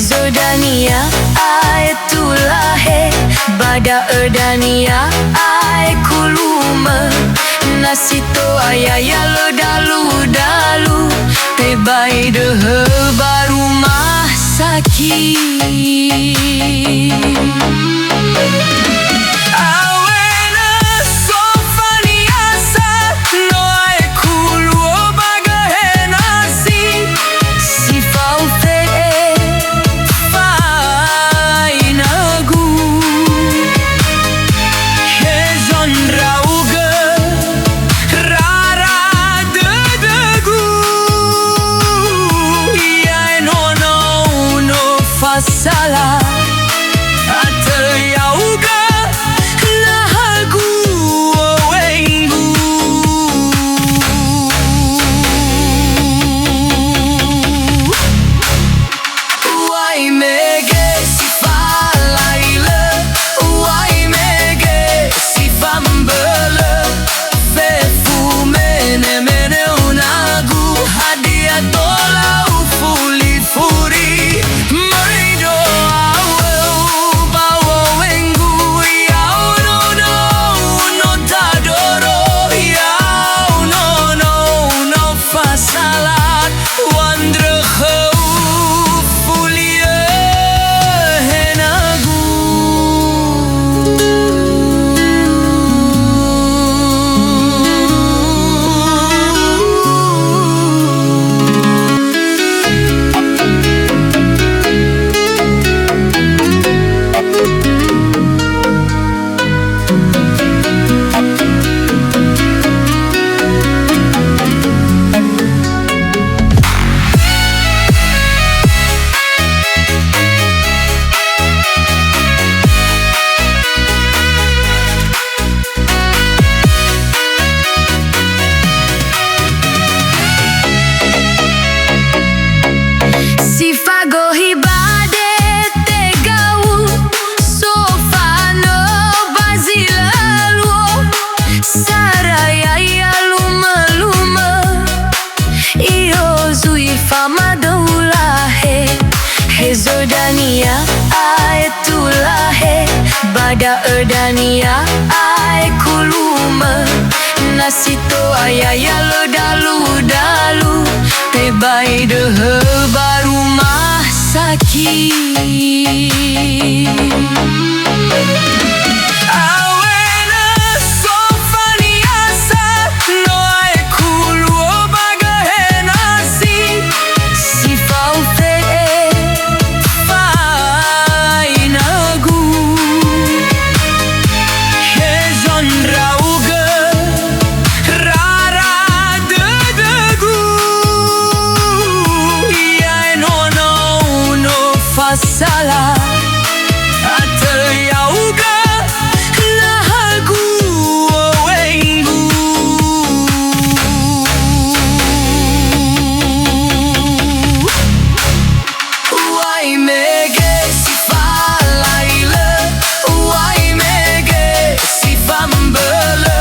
Zodania ai tulahe bada erdania ai kuluma nasito ayaya lo dalu tebai dehe baru sakit. Salah atau yauga lagu wengu wai mege sifa laila wai mege sifa mbele fefu mene unagu hadiah tola ufuli furi Zodania ai tulahe bada erdania ai kuluma nasito ayaya lo dalu tebai dehe baru sakit. Salah atau yauga lagu wengu wai mege sifa laila wai mege sifa mbele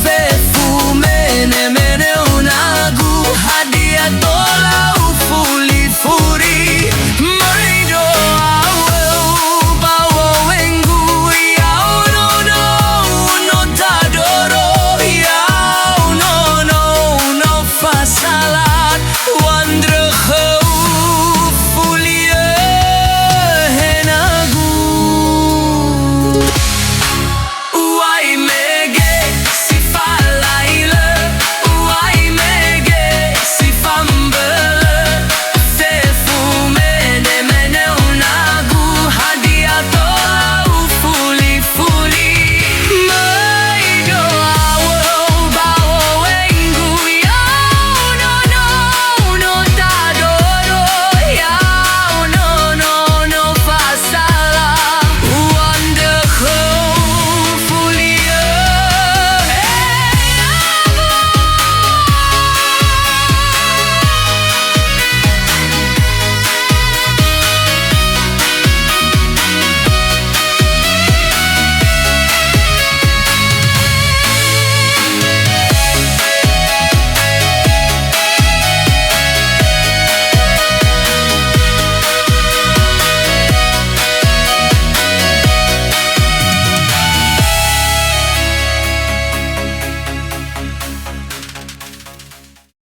fefu mene unagu hadiah tola